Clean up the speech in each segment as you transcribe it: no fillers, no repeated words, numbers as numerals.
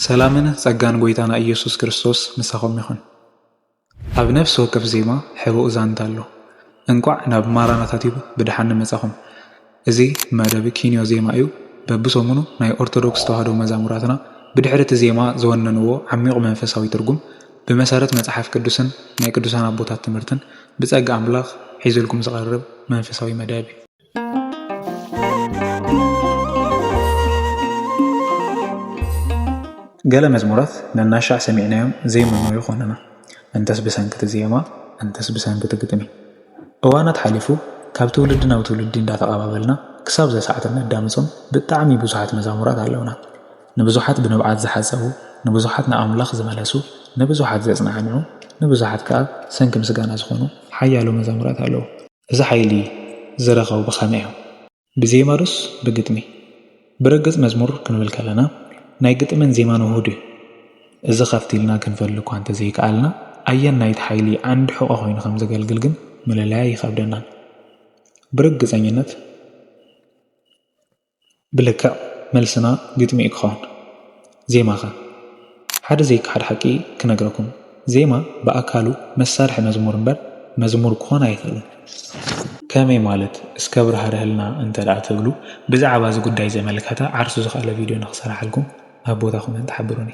ሰላምን ጸጋን ጎይታና ኢየሱስ ክርስቶስ ምሳኹም ይኹን። ኣብ ነፍሲ ወከፍ ዜማ ሕቡእ ዛንታ ኣሎ። እንቋዕ ናብ ማራናታ ቲቡ ብድሓን መጻኹም። እዚ መደብ ኪንዮ ዜማ እዩ። በብሰሙኑ ናይ ኦርቶዶክስ ተዋህዶ መዛሙራትና ብድሕሪ እቲ ዜማ ዝወነንዎ ዓሚቕ መንፈሳዊ ትርጉም ብመሰረት መጽሓፍ ቅዱስን ናይ ቅዱሳን ኣቦታት ትምህርትን ብጸጋ ኣምላኽ ሒዙልኩም ዝቐርብ መንፈሳዊ መደብ እዩ። ገለ መዝሙራት ነናሻዕ ሰሚዕናዮም ዘይመኖ ይኾነና። እንተስ ብሰንኪቲ ዜማ እንተስ ብሰንኪቲ ግጥሚ እዋናት ሓሊፉ ካብ ትውልዲ ናብ ትውልዲ እንዳተቐባበልና ክሳብ ዘሰዓት ነዳምፆም ብጣዕሚ ብዙሓት መዛሙራት ኣለውና። ንብዙሓት ብንብዓት ዝሓፀቡ፣ ንብዙሓት ንኣምላኽ ዝመለሱ፣ ንብዙሓት ዘጽናዕንዑ፣ ንብዙሓት ከዓ ሰንኪ ምስጋና ዝኾኑ ሓያሎ መዛሙራት ኣለዉ። እዚ ሓይሊ ዝረኸቡ ብኸመይ እዮም? ብዜማ ዶስ ብግጥሚ? ብርግጽ መዝሙር ክንብል ከለና ናይ ግጥምን ዜማን ውሁድ እዩ። እዚ ኸፍቲልና ክንፈልግ እኳ እንተዘይከኣልና ኣየን ናይቲ ሓይሊ ዓንዲ ሕቖ ኮይኑ ከም ዘገልግል ግን ምልላይ ይኸብደናን። ብርግጸኝነት ብልክዕ መልስና ግጥሚ እዩ ክኸውን። ዜማ ኸ ሓደ ዘይከሓድ ሓቂ ክነግረኩም፣ ዜማ ብኣካሉ መሳርሒ መዝሙር እምበር መዝሙር ክኾን ኣይኽእልን። ከመይ ማለት እስከ ብርሃርህልና እንተደኣ ትብሉ ብዛዕባ እዚ ጉዳይ ዘመልከተ ዓርሱ ዝኽእለ ቪድዮ ንኽሰራሐልኩም ኣብ ቦታኹም እንትሓብሩኒ።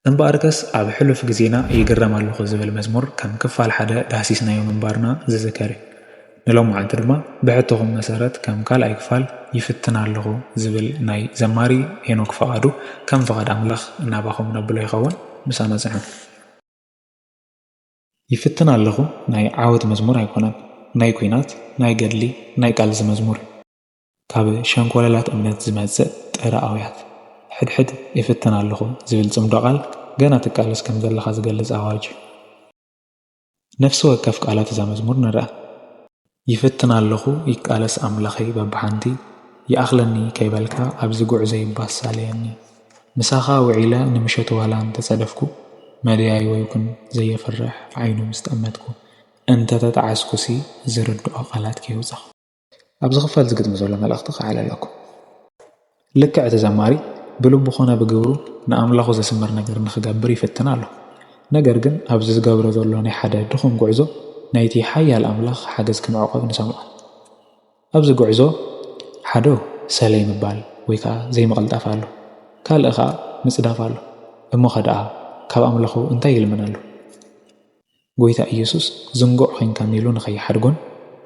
እምበኣርከስ ኣብ ሕሉፍ ግዜና ይግረም ኣለኹ ዝብል መዝሙር ከም ክፋል ሓደ ዳሲስናዮ ምንባርና ዝዝከር እዩ። ንሎማዓንቲ ድማ ብሕቶኹም መሰረት ከም ካልኣይ ክፋል ይፍትን ኣለኹ ዝብል ናይ ዘማሪ ሄኖክ ፈቓዱ ከም ፍቓድ ኣምላኽ እናባኹም ነብሎ ይኸውን። ምሳና ጽሑ። ይፍትን ኣለኹ ናይ ዓወት መዝሙር ኣይኮነን፣ ናይ ኩናት፣ ናይ ገድሊ፣ ናይ ቃልዚ መዝሙር ካብ ሸንኮለላት እምነት ዝመጽእ ጥረ ኣውያት። ሕድሕድ ይፍትን ኣለኹ ዝብል ጽምዶ ቃል ገና ትቃለስ ከም ዘለኻ ዝገልጽ ኣዋጅ እዩ። ነፍሲ ወከፍ ቃላት እዛ መዝሙር ንርአ። ይፍትን ኣለኹ ይቃለስ ኣምላኸይ በብሓንቲ ይኣኽለኒ ከይበልካ ኣብዚ ጉዕዘ ይባሳለየኒ ምሳኻ ውዒለ ንምሸት ዋላ እንተጸደፍኩ መድያይ ወይኩን ዘየፍርሕ ዓይኑ ምስተቐመጥኩ እንተተጣዓስኩሲ ዝርድኦ ቃላት ከይውፀኽ። ኣብ ዝኽፈል ዝግጥሚ ዘሎ መልእኽቲ ክዓል ኣለኩም። ልክዕ እቲ ዘማሪ ብልቡ ኾነ ብግብሩ ንኣምላኹ ዘስምር ነገር ንኽገብር ይፍትን ኣሎ። ነገር ግን ኣብዚ ዝገብሮ ዘሎ ናይ ሓደ ድኹም ጉዕዞ ናይቲ ሓያል ኣምላኽ ሓገዝ ክምዕቆብ ንሰምዖ። ኣብዚ ጉዕዞ ሓደ ሰለይ ምባል ወይ ከዓ ዘይምቕልጣፍ ኣሎ፣ ካልእ ከዓ ምጽዳፍ ኣሎ። እሞ ኸደኣ ካብ ኣምላኹ እንታይ ይልምን ኣሎ? ጎይታ ኢየሱስ ዝንጎዕ ኮንካ ኒሉ ንኸይሓድጎን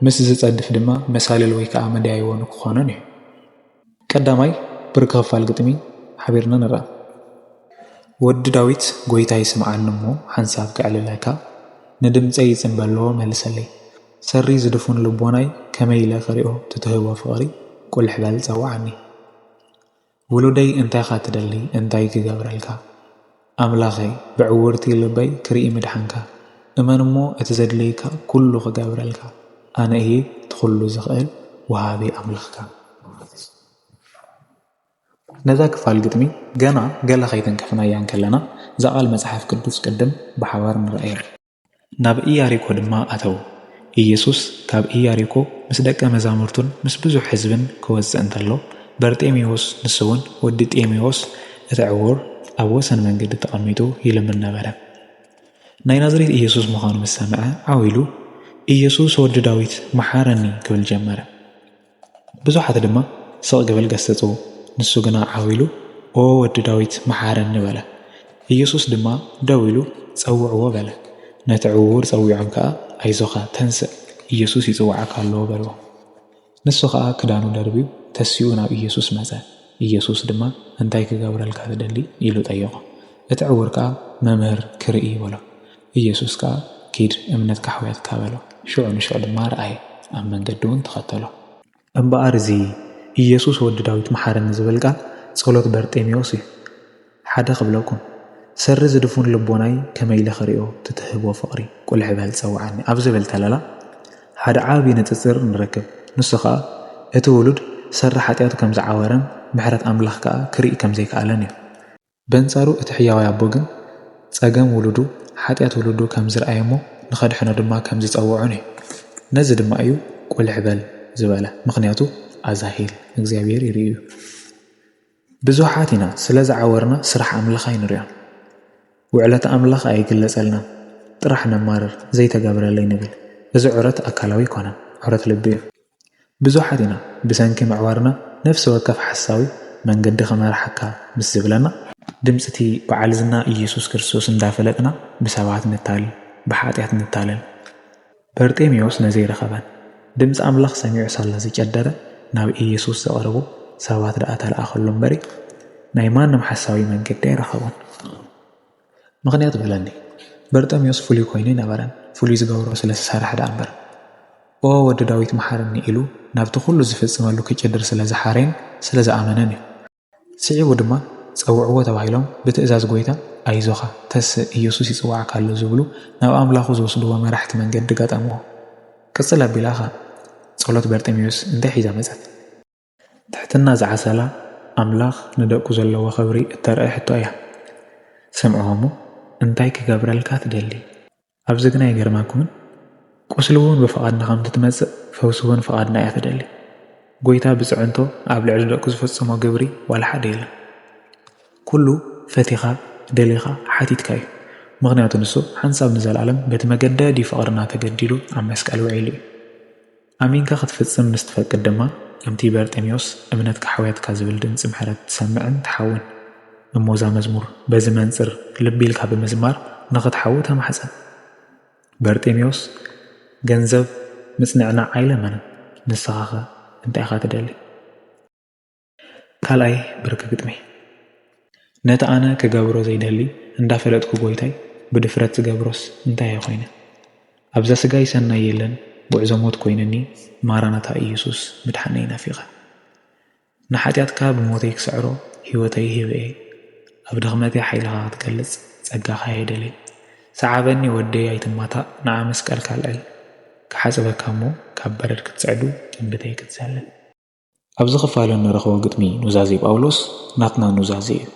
ምስ ዝጸድፍ ድማ መሳልል ወይ ከዓ መድያይዎን ክኾነን እዩ። ቀዳማይ ብርኪ ክፋል ግጥሚ ሓቢርና ንርአ። ወዲ ዳዊት ጎይታ ይስምዓኒ እሞ ሓንሳብ ክዕልለካ ንድምፀይ ይጽንበሎ መልሰለይ ሰሪ ዝድፉን ልቦናይ ከመይለ ኸሪኦ ትትህቦ ፍቕሪ ቁልሕ በል ጸዋዓኒ። ውሉደይ እንታይ ኻ ትደሊ እንታይ ክገብረልካ ኣምላኸይ ብዕውርቲ ልበይ ክርኢ ምድሓንካ እመን እሞ እቲ ዘድለይካ ኩሉ ክገብረልካ ኣነ እየ ትኹሉ ዝኽእል ወሃቢ ኣምላኽካ። ነዛ ክፋል ግጥሚ ገና ገለ ኸይተንከፍናያ ከለና ዛቓል መጽሓፍ ቅዱስ ቅድም ብሓባር ንርአየ። ናብ ኢያሪኮ ድማ ኣተው። ኢየሱስ ካብ ኢያሪኮ ምስ ደቀ መዛሙርቱን ምስ ብዙሕ ሕዝብን ክወፅእ እንተሎ በርጤሜዎስ ንስውን ወዲ ጤሜዎስ እቲ ዕውር ኣብ ወሰን መንገዲ ተቐሚጡ ይልምን ነበረ። ናይ ናዝሬት ኢየሱስ ምዃኑ ምስ ሰምዐ ዓዊሉ ኢየሱስ ወዲ ዳዊት መሓረኒ ክብል ጀመረ። ብዙሓት ድማ ስቕ ክብል ገሰጽዎ። ንሱ ግና ዓዊሉ ኦ ወዲ ዳዊት መሓረኒ በለ። ኢየሱስ ድማ ደው ኢሉ ጸውዕዎ በለ። ነቲ ዕውር ጸዊዖም ከዓ ኣይዞኻ ተንስእ ኢየሱስ ይጽዋዓካ ኣለዎ በልዎ። ንሱ ከዓ ክዳኑ ደርቢው ተሲኡ ናብ ኢየሱስ መጸ። ኢየሱስ ድማ እንታይ ክገብረልካ ትደሊ ኢሉ ጠየቖ። እቲ ዕውር ከዓ መምህር ክርኢ በሎ። ኢየሱስ ከዓ ኪድ እምነትካ ኣሕወትካ በሎ። ሽዑ ንሽዑ ድማ ረኣየ፣ ኣብ መንገዲ እውን ተኸተሎ። እምበኣር እዚ ኢየሱስ ወዲ ዳዊት መሓረኒ ዝብል ቃል ጸሎት በርጤሜዎስ እዩ። ሓደ ክብለኩም ሰሪ ዝድፉን ልቦናይ ከመይለ ኸሪኦ ትትህቦ ፍቕሪ ቁልሕ በል ጸዋዓኒ ኣብ ዝብል ተለላ ሓደ ዓብዪ ንጽጽር ንረክብ። ንሱ ከዓ እቲ ውሉድ ሰሪ ሓጢኣቱ ከም ዝዓወረን ምሕረት ኣምላኽ ከዓ ክርኢ ከም ዘይከኣለን እዩ። በንጻሩ እቲ ሕያዋይ ኣቦ ግን ጸገም ውሉዱ ሓጢኣት ውሉዱ ከም ዝረኣየ እሞ ንኸድሕኖ ድማ ከም ዝጸውዑን እዩ ነዚ ድማ እዩ ቁልዕ በል ዝበለ ምኽንያቱ ኣዛሂል እግዚኣብሔር ይርእዩ ብዙሓት ኢና ስለ ዝዓወርና ስራሕ ኣምልኽ ኣይንሪኦም ውዕለት ኣምልኽ ኣይግለጸልና ጥራሕ ነማርር ዘይተገብረለይ ንብል እዚ ዕረት ኣካላዊ ይኮነን ዕረት ልቢ እዩ ብዙሓት ኢና ብሰንኪ ምዕባርና ነፍሲ ወከፍ ሓሳዊ መንገዲ ኸመርሓካ ምስ ዝብለና ድምፅቲ በዓልዝና ኢየሱስ ክርስቶስ እንዳፈለጥና ብሰባት ንታልል ብሓጢኣት ንታለል በርጤሜዎስ ነዘይረኸበን ድምፂ ኣምላኽ ሰሚዑ ሳላ ዝጨደረ ናብ ኢየሱስ ዘቐርቡ ሰባት ደኣ ተለኣኸሉ እምበሪ ናይ ማንም ሓሳዊ መንገዲ ኣይረኸቦን ምኽንያት ብለኒ በርጤሜዎስ ፍሉይ ኮይኑ ይነበረን ፍሉይ ዝገብሮ ስለ ዝሰርሕ ደኣ እምበር ኦ ወዲ ዳዊት መሓረኒ ኢሉ ናብቲ ኩሉ ዝፍጽመሉ ክጭድር ስለ ዝሓረን ስለ ዝኣመነን እዩ ስዒቡ ድማ ጸውዕዎ ተባሂሎም ብትእዛዝ ጎይታ ኣይዞኻ ተስ ኢየሱስ ይጽዋዕካ ኣሎ ዝብሉ ናብ ኣምላኹ ዝወስድዎ መራሕቲ መንገዲ ገጠምዎ ቅጽል ኣቢላኻ ጸሎት በርጤሜዎስ እንታይ ሒዛ መጸት ትሕትና ዝዓሰላ ኣምላኽ ንደቁ ዘለዎ ኽብሪ እተርኢ ሕቶ እያ ሰምዖሞ እንታይ ክገብረልካ ትደሊ ኣብዚ ግን ኣይገርማኩምን ቁስሊ እውን ብፈቓድና ከም ትትመጽእ ፈውሲ እውን ፈቓድና እያ ትደሊ ጎይታ ብጽዕንቶ ኣብ ልዕሊ ደቁ ዝፈጽሞ ግብሪ ዋላ ሓደ የለን ኩሉ ፈቲኻ ደሊኻ ሓቲትካ እዩ ምኽንያቱ ንሱ ሓንሳብ ንዘለዓለም በቲ መገደዲ ፍቕርና ተገዲሉ ኣብ መስቀል ውዒሉ እዩ ኣሚንካ ክትፍጽም ምስ ትፈቅድ ድማ ከምቲ በርጤሜዎስ እምነትካ ሓውያትካ ዝብል ድምፂ ምሕረት ትሰምዕን ትሓውን እሞዛ መዝሙር በዚ መንጽር ልቢ ኢልካ ብምዝማር ንኽትሓው ተማሕፀን በርጤሜዎስ ገንዘብ ምጽንዕና ኣይለመነን ንስኻ ኸ እንታይ ኢኻ ትደሊ ካልኣይ ብርኪ ግጥሚ ነቲ ኣነ ክገብሮ ዘይደሊ እንዳፈለጥኩ ጎይታይ ብድፍረት ዝገብሮስ እንታይ ኣይኮይነ ኣብዛ ስጋይ ሰናይ የለን ጉዕዞ ሞት ኮይነኒ ማራናታ ኢየሱስ ምድሓነይ ናፊቐ ንሓጢኣትካ ብሞተይ ክስዕሮ ህይወተይ ሂበየ ኣብ ድኽመተይ ሓይልኻ ክትገልጽ ጸጋኻ የደሊ ሰዓበኒ ወደይ ኣይትማታእ ንዓ መስቀል ካልዕል ክሓጽበካ እሞ ካብ በረድ ክትስዕዱ ጥንብተይ ክትዘልል ኣብዚ ኽፋለ ንረኽቦ ግጥሚ ኑዛዜ ጳውሎስ ናትና ኑዛዜ እዩ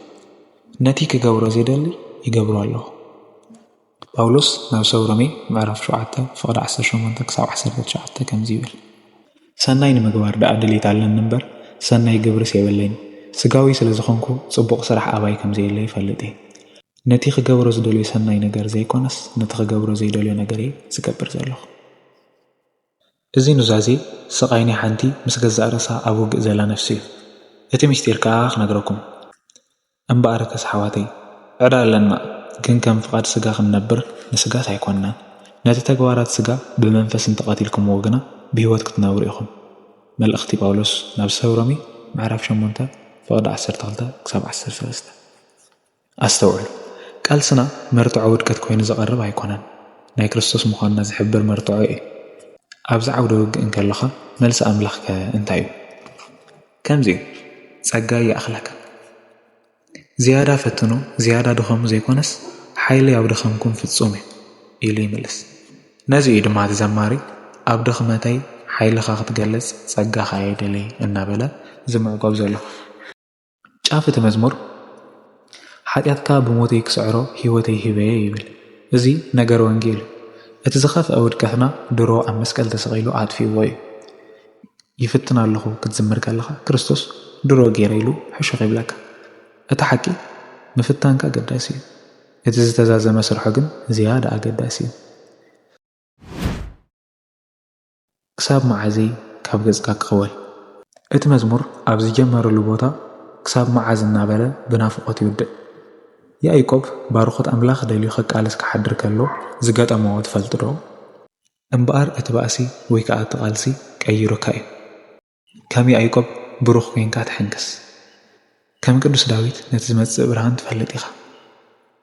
ነቲ ክገብሮ ዘይደሊ ይገብሮ ኣለኹ ጳውሎስ ናብ ሰብ ሮሜ ምዕራፍ 7 ፍቕዲ 18 ክሳብ 19 ከምዚ ይብል ሰናይ ንምግባር ደኣ ድሌት ኣለኒ እምበር ሰናይ ግብርስ የብለይን ስጋዊ ስለ ዝኾንኩ ጽቡቕ ስራሕ ኣባይ ከምዘየለ ይፈልጥ እየ ነቲ ክገብሮ ዝደልዮ ሰናይ ነገር ዘይኮነስ ነቲ ክገብሮ ዘይደልዮ ነገር እየ ዝገብር ዘለኹ እዚ ኑዛዜ ስቓይ ናይ ሓንቲ ምስ ገዛእ ርእሳ ኣብ ውግእ ዘላ ነፍሲ እዩ እቲ ምስጢር ከዓ ክነግረኩም እምበኣርከስ ሓዋተይ ዕዳ ኣለና ግን ከም ፍቓድ ስጋ ክንነብር ንስጋት ኣይኮንናን ነቲ ተግባራት ስጋ ብመንፈስ እንተቐቲልኩምዎ ግና ብህይወት ክትነብሩ ኢኹም መልእኽቲ ጳውሎስ ናብ ሰብ ሮሜ ምዕራፍ 8 ፍቕዲ 12 ክሳብ 13 ኣስተውዕሉ ቃልስና መርትዖ ውድቀት ኮይኑ ዘቐርብ ኣይኮነን ናይ ክርስቶስ ምዃንና ዝሕብር መርትዖ እዩ ኣብዚ ዓውደ ውግእ እንከለኻ መልሲ ኣምላኽከ እንታይ እዩ ከምዚ እዩ ጸጋ ይኣኽለካ ዝያዳ ፈትኑ ዝያዳ ድኸሙ ዘይኮነስ ሓይሊ ኣብ ድኸምኩም ፍጹም እዩ ኢሉ ይምልስ ነዚ እዩ ድማ ተዘማሪ ኣብ ድኽመተይ ሓይልኻ ክትገለጽ ጸጋኻ የደለይ እናበለ ዝምዕቆብ ዘሎ ጫፍ እቲ መዝሙር ሓጢኣትካ ብሞተይ ክስዕሮ ህይወተይ ሂበየ ይብል እዚ ነገር ወንጌል እቲ ዝኸፍአ ውድቀትና ድሮ ኣብ መስቀል ተሰቒሉ ኣጥፊእዎ እዩ ይፍትን ኣለኹ ክትዝምር ከለኻ ክርስቶስ ድሮ ገይረ ኢሉ ሕሹኽ ይብለካ እቲ ሓቂ ምፍታንካ ኣገዳሲ እዩ እቲ ዝተዛዘመ ስርሖ ግን ዝያዳ ኣገዳሲ እዩ ክሳብ መዓዚ ካብ ገጽካ ክኽወል እቲ መዝሙር ኣብ ዝጀመረሉ ቦታ ክሳብ መዓዝ እናበለ ብናፍቖት ይውድእ ያዕቆብ ባርኾት ኣምላኽ ደልዩ ክቃለስ ክሓድር ከሎ ዝገጠመዎ ትፈልጡ ዶ እምበኣር እቲ ባእሲ ወይ ከዓ እቲ ቓልሲ ቀይሩካ እዩ ከም ያዕቆብ ብሩኽ ኮንካ ትሕንክስ ከም ቅዱስ ዳዊት ነቲ ዝመጽእ ብርሃን ትፈልጥ ኢኻ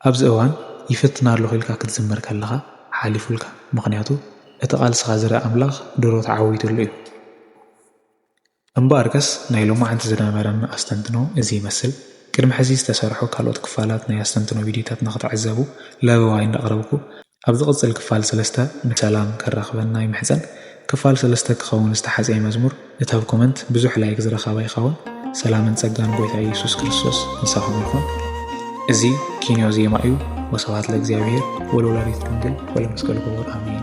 ኣብዚ እዋን ይፍትና ኣለኹ ኢልካ ክትዝመር ከለኻ ሓሊፉልካ ምኽንያቱ እቲ ቓልስኻ ዝርአ ኣምላኽ ድሮ ተዓዊቱሉ እዩ እምበኣርከስ ናይ ሎማዓንቲ ዝነበረና ኣስተንትኖ እዚ ይመስል ቅድሚ ሕዚ ዝተሰርሑ ካልኦት ክፋላት ናይ ኣስተንትኖ ቪድዮታት ንኽትዕዘቡ ለበዋይ እንዳቕረብኩ ኣብ ዝቕጽል ክፋል 3 ብሰላም ከራኽበና ይምሕፀን ክፋል 3 ክኸውን ዝተሓፀየ መዝሙር እቲ ኣብ ኮመንት ብዙሕ ላይክ ዝረኸበ ይኸውን ሰላምን ጸጋን ጎይታ ኢየሱስ ክርስቶስ ንሳኹም ይኹን እዚ ኪንዮ ዜማ እዩ ወስብሐት ለእግዚአብሔር ወለወላዲቱ ድንግል ወለመስቀሉ ክቡር አሜን።